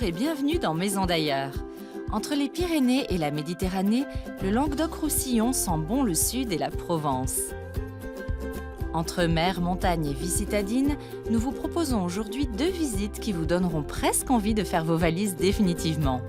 Bonjour et bienvenue dans Maison d'ailleurs. Entre les Pyrénées et la Méditerranée, le Languedoc-Roussillon sent bon le sud et la Provence. Entre mer, montagne et vie citadine, nous vous proposons aujourd'hui 2 visites qui vous donneront presque envie de faire vos valises définitivement.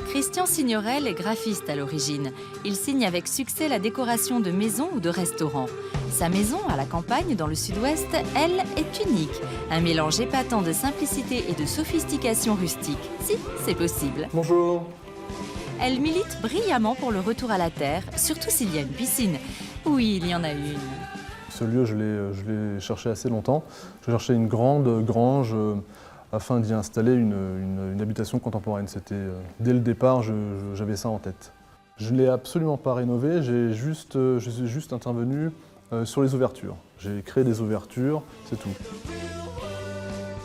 Christian Signorel est graphiste à l'origine. Il signe avec succès la décoration de maisons ou de restaurants. Sa maison, à la campagne, dans le sud-ouest, elle, est unique. Un mélange épatant de simplicité et de sophistication rustique. Si, c'est possible. Bonjour. Elle milite brillamment pour le retour à la terre, surtout s'il y a une piscine. Oui, il y en a une. Ce lieu, je l'ai cherché assez longtemps. Je cherchais une grande grange afin d'y installer une habitation contemporaine. Dès le départ, j'avais ça en tête. Je ne l'ai absolument pas rénové, je suis juste intervenu sur les ouvertures. J'ai créé des ouvertures, c'est tout.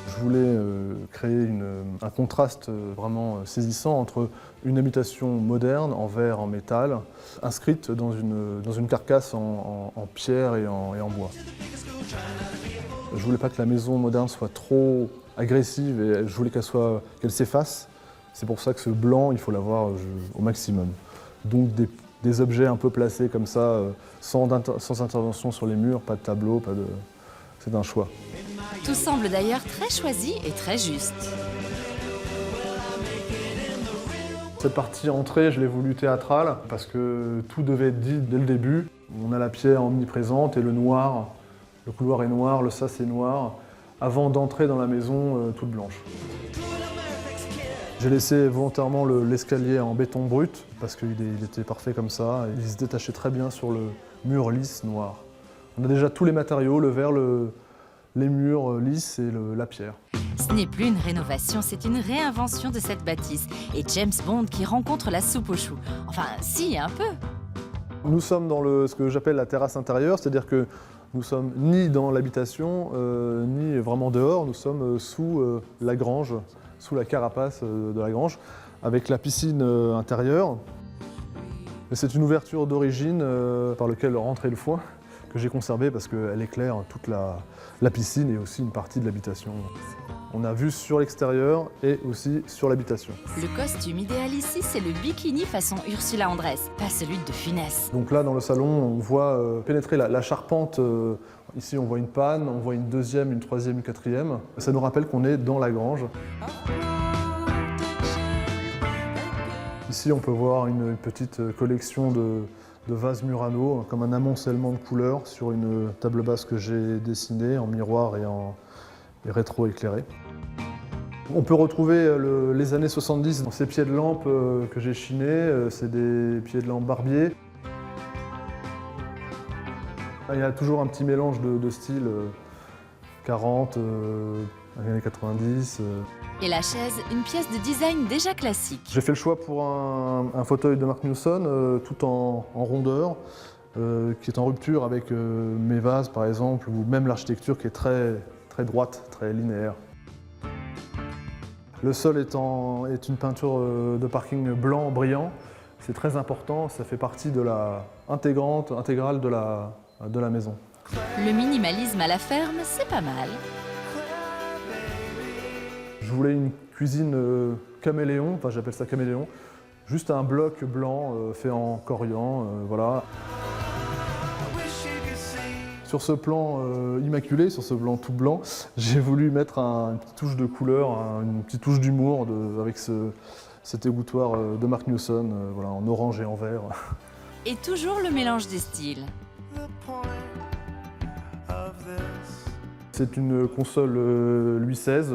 Je voulais créer un contraste vraiment saisissant entre une habitation moderne en verre, en métal, inscrite dans une carcasse en pierre et en bois. Je voulais pas que la maison moderne soit trop agressive et je voulais qu'elle s'efface. C'est pour ça que ce blanc, il faut l'avoir au maximum. Donc des objets un peu placés comme ça, sans intervention sur les murs, pas de tableau, c'est un choix. Tout semble d'ailleurs très choisi et très juste. Cette partie entrée, je l'ai voulu théâtrale parce que tout devait être dit dès le début. On a la pierre omniprésente et le noir. Le couloir est noir, le sas est noir, avant d'entrer dans la maison toute blanche. J'ai laissé volontairement l'escalier en béton brut parce qu'il était parfait comme ça. Il se détachait très bien sur le mur lisse noir. On a déjà tous les matériaux, le verre, les murs lisses et la pierre. Ce n'est plus une rénovation, c'est une réinvention de cette bâtisse. Et James Bond qui rencontre la soupe aux choux. Enfin, si, un peu. Nous sommes dans ce que j'appelle la terrasse intérieure, c'est-à-dire que nous sommes ni dans l'habitation, ni vraiment dehors, nous sommes sous la grange, sous la carapace de la grange, avec la piscine intérieure. C'est une ouverture d'origine par laquelle rentrait le foin, que j'ai conservée parce qu'elle éclaire toute la piscine et aussi une partie de l'habitation. On a vue sur l'extérieur et aussi sur l'habitation. Le costume idéal ici, c'est le bikini façon Ursula Andress, pas celui de De Funès. Donc là, dans le salon, on voit pénétrer la charpente. Ici, on voit une panne, on voit une deuxième, une troisième, une quatrième. Ça nous rappelle qu'on est dans la grange. Ici, on peut voir une petite collection de vases Murano, comme un amoncellement de couleurs sur une table basse que j'ai dessinée en miroir et rétro-éclairée. On peut retrouver les années 70 dans ces pieds de lampe que j'ai chinés, c'est des pieds de lampe Barbier. Il y a toujours un petit mélange de styles 40, années 90. Et la chaise, une pièce de design déjà classique. J'ai fait le choix pour un fauteuil de Mark Newson, tout en rondeur, qui est en rupture avec mes vases par exemple, ou même l'architecture qui est très droite, très linéaire. Le sol est une peinture de parking blanc brillant. C'est très important, ça fait partie intégrale de la maison. Le minimalisme à la ferme, c'est pas mal. Je voulais une cuisine caméléon, enfin j'appelle ça caméléon, juste un bloc blanc fait en corian, voilà. Sur ce plan immaculé, sur ce plan tout blanc, j'ai voulu mettre une petite touche de couleur, une petite touche d'humour avec cet égouttoir de Mark Newson, voilà, en orange et en vert. Et toujours le mélange des styles. C'est une console Louis XVI,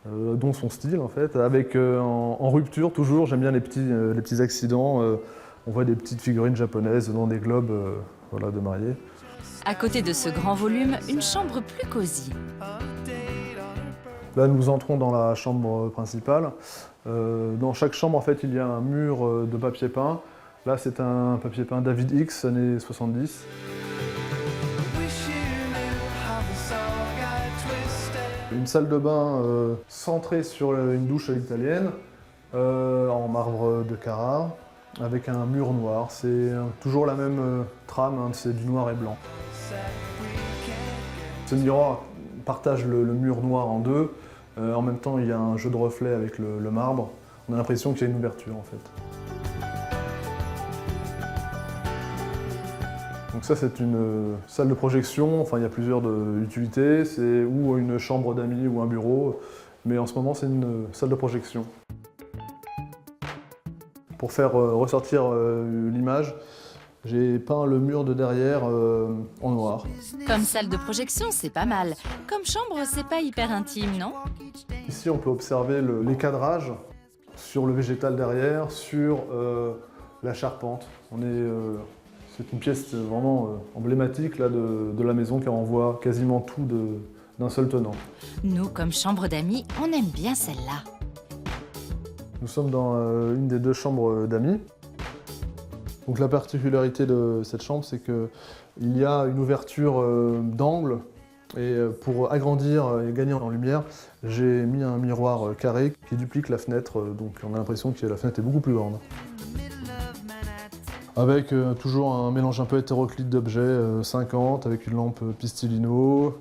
dont son style en fait, avec en rupture toujours, j'aime bien les petits accidents. On voit des petites figurines japonaises dans des globes voilà, de mariés. À côté de ce grand volume, une chambre plus cosy. Là, nous entrons dans la chambre principale. Dans chaque chambre, en fait, il y a un mur de papier peint. Là, c'est un papier peint David X, années 70. Une salle de bain centrée sur une douche à l'italienne, en marbre de Carrare, avec un mur noir. C'est toujours la même trame, hein, c'est du noir et blanc. Ce miroir partage le mur noir en deux. En même temps, il y a un jeu de reflets avec le marbre. On a l'impression qu'il y a une ouverture en fait. Donc ça, c'est une salle de projection. Enfin, il y a plusieurs utilités. C'est ou une chambre d'amis ou un bureau. Mais en ce moment, c'est une salle de projection. Pour faire ressortir l'image, j'ai peint le mur de derrière en noir. Comme salle de projection, c'est pas mal. Comme chambre, c'est pas hyper intime, non? Ici, on peut observer les cadrages sur le végétal derrière, sur la charpente. C'est une pièce vraiment emblématique là, de la maison car on voit quasiment tout d'un seul tenant. Nous, comme chambre d'amis, on aime bien celle-là. Nous sommes dans une des 2 chambres d'amis. Donc la particularité de cette chambre, c'est qu'il y a une ouverture d'angle. Et pour agrandir et gagner en lumière, j'ai mis un miroir carré qui duplique la fenêtre. Donc on a l'impression que la fenêtre est beaucoup plus grande. Avec toujours un mélange un peu hétéroclite d'objets 50, avec une lampe Pistilino,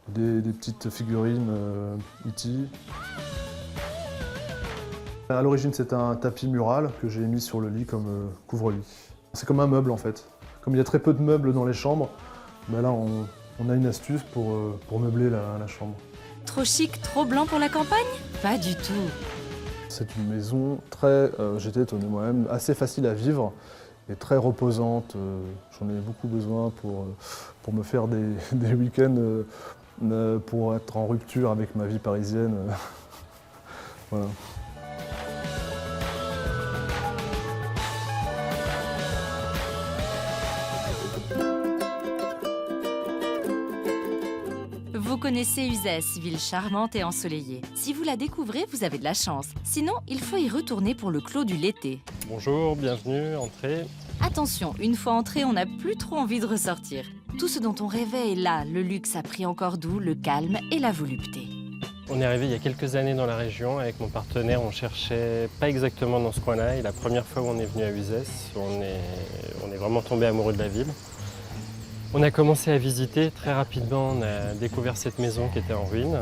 des petites figurines E.T. À l'origine, c'est un tapis mural que j'ai mis sur le lit comme couvre-lit. C'est comme un meuble en fait. Comme il y a très peu de meubles dans les chambres, ben là on a une astuce pour meubler la chambre. Trop chic, trop blanc pour la campagne? Pas du tout. C'est une maison très, j'étais étonné moi-même, assez facile à vivre et très reposante. J'en ai beaucoup besoin pour me faire des week-ends, pour être en rupture avec ma vie parisienne. Voilà. Vous connaissez Uzès, ville charmante et ensoleillée. Si vous la découvrez, vous avez de la chance. Sinon, il faut y retourner pour le clos du Lété. Bonjour, bienvenue, entrez. Attention, une fois entré, on n'a plus trop envie de ressortir. Tout ce dont on rêvait est là. Le luxe a pris encore d'où, le calme et la volupté. On est arrivé il y a quelques années dans la région. Avec mon partenaire, on cherchait pas exactement dans ce coin-là. Et la première fois où on est venu à Uzès, on est vraiment tombé amoureux de la ville. On a commencé à visiter, très rapidement on a découvert cette maison qui était en ruine.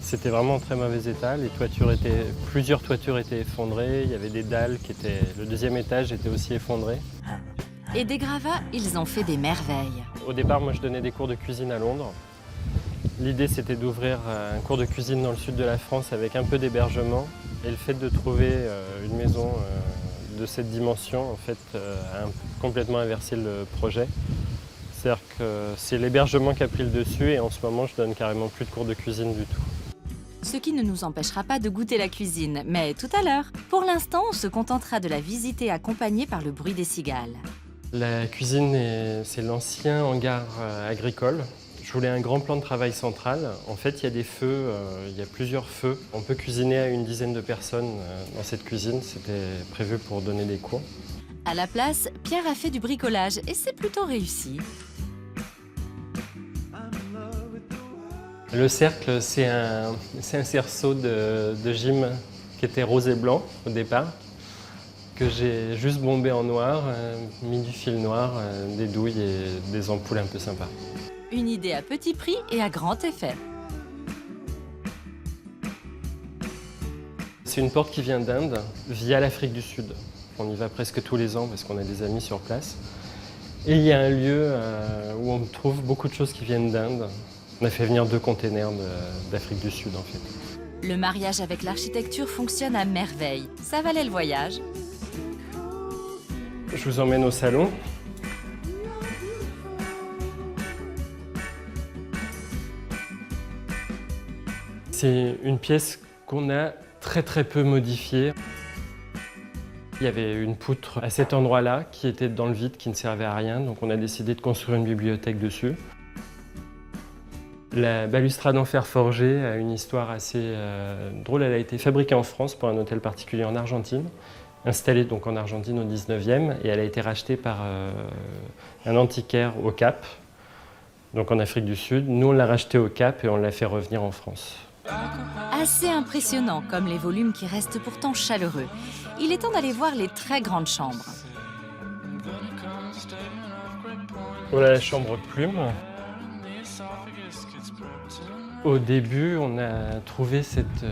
C'était vraiment en très mauvais état, plusieurs toitures étaient effondrées, il y avait des dalles le 2e étage était aussi effondré. Et des gravats, ils ont fait des merveilles. Au départ, moi je donnais des cours de cuisine à Londres. L'idée c'était d'ouvrir un cours de cuisine dans le sud de la France avec un peu d'hébergement. Et le fait de trouver une maison de cette dimension, en fait, a complètement inversé le projet. C'est-à-dire que c'est l'hébergement qui a pris le dessus et en ce moment, je donne carrément plus de cours de cuisine du tout. Ce qui ne nous empêchera pas de goûter la cuisine, mais tout à l'heure. Pour l'instant, on se contentera de la visiter accompagnée par le bruit des cigales. La cuisine, c'est l'ancien hangar agricole. Je voulais un grand plan de travail central. En fait, il y a des feux, il y a plusieurs feux. On peut cuisiner à une dizaine de personnes dans cette cuisine. C'était prévu pour donner des cours. À la place, Pierre a fait du bricolage et c'est plutôt réussi. Le cercle, c'est un cerceau de gym qui était rose et blanc au départ, que j'ai juste bombé en noir, mis du fil noir, des douilles et des ampoules un peu sympas. Une idée à petit prix et à grand effet. C'est une porte qui vient d'Inde, via l'Afrique du Sud. On y va presque tous les ans parce qu'on a des amis sur place. Et il y a un lieu où on trouve beaucoup de choses qui viennent d'Inde. On a fait venir 2 containers d'Afrique du Sud en fait. Le mariage avec l'architecture fonctionne à merveille. Ça valait le voyage. Je vous emmène au salon. C'est une pièce qu'on a très peu modifiée. Il y avait une poutre à cet endroit-là qui était dans le vide, qui ne servait à rien, donc on a décidé de construire une bibliothèque dessus. La balustrade en fer forgé a une histoire assez drôle. Elle a été fabriquée en France pour un hôtel particulier en Argentine, installée donc en Argentine au 19e, et elle a été rachetée par un antiquaire au Cap, donc en Afrique du Sud. Nous, on l'a rachetée au Cap et on l'a fait revenir en France. Assez impressionnant, comme les volumes qui restent pourtant chaleureux. Il est temps d'aller voir les très grandes chambres. Voilà la chambre plume. Au début, on a trouvé cette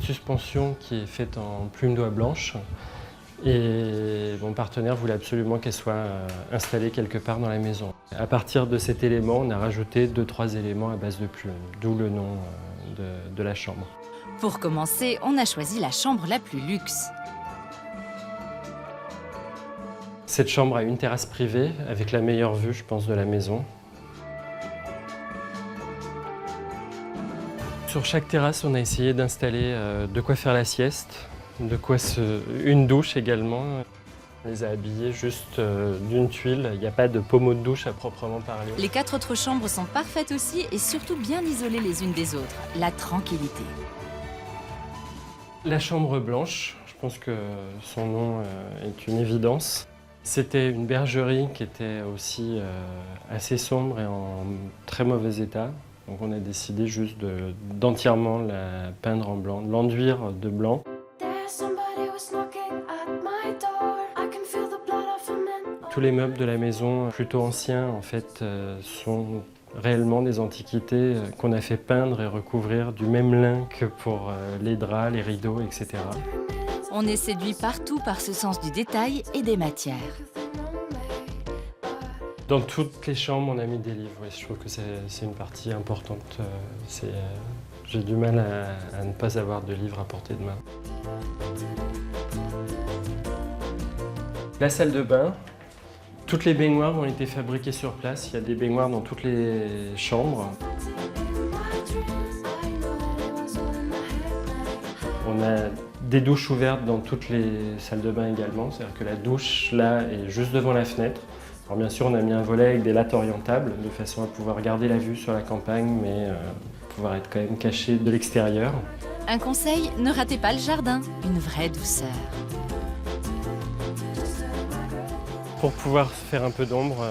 suspension qui est faite en plume d'oie blanche. Et mon partenaire voulait absolument qu'elle soit installée quelque part dans la maison. À partir de cet élément, on a rajouté 2-3 éléments à base de plumes, d'où le nom de la chambre. Pour commencer, on a choisi la chambre la plus luxe. Cette chambre a une terrasse privée avec la meilleure vue, je pense, de la maison. Sur chaque terrasse, on a essayé d'installer de quoi faire la sieste, une douche également. On les a habillés juste d'une tuile, il n'y a pas de pommeau de douche à proprement parler. Les 4 autres chambres sont parfaites aussi et surtout bien isolées les unes des autres. La tranquillité. La chambre blanche, je pense que son nom est une évidence. C'était une bergerie qui était aussi assez sombre et en très mauvais état. Donc on a décidé juste d'entièrement la peindre en blanc, de l'enduire de blanc. Tous les meubles de la maison, plutôt anciens, en fait, sont réellement des antiquités qu'on a fait peindre et recouvrir du même lin que pour les draps, les rideaux, etc. On est séduit partout par ce sens du détail et des matières. Dans toutes les chambres, on a mis des livres. Ouais, je trouve que c'est une partie importante. J'ai du mal à ne pas avoir de livres à portée de main. La salle de bain. Toutes les baignoires ont été fabriquées sur place. Il y a des baignoires dans toutes les chambres. On a des douches ouvertes dans toutes les salles de bain également. C'est-à-dire que la douche, là, est juste devant la fenêtre. Alors bien sûr, on a mis un volet avec des lattes orientables, de façon à pouvoir garder la vue sur la campagne, mais pouvoir être quand même caché de l'extérieur. Un conseil, ne ratez pas le jardin. Une vraie douceur. Pour pouvoir faire un peu d'ombre,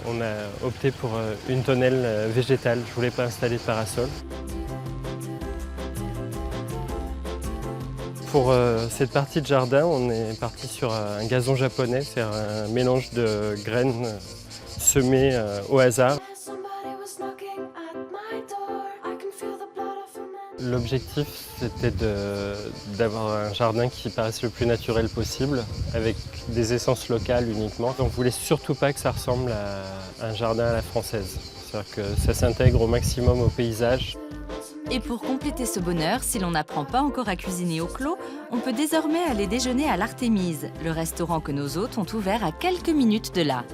on a opté pour une tonnelle végétale. Je ne voulais pas installer de parasol. Pour cette partie de jardin, on est parti sur un gazon japonais, faire un mélange de graines semées au hasard. L'objectif, c'était d'avoir un jardin qui paraisse le plus naturel possible, avec des essences locales uniquement. On ne voulait surtout pas que ça ressemble à un jardin à la française. C'est-à-dire que ça s'intègre au maximum au paysage. Et pour compléter ce bonheur, si l'on n'apprend pas encore à cuisiner au clos, on peut désormais aller déjeuner à l'Artémise, le restaurant que nos hôtes ont ouvert à quelques minutes de là.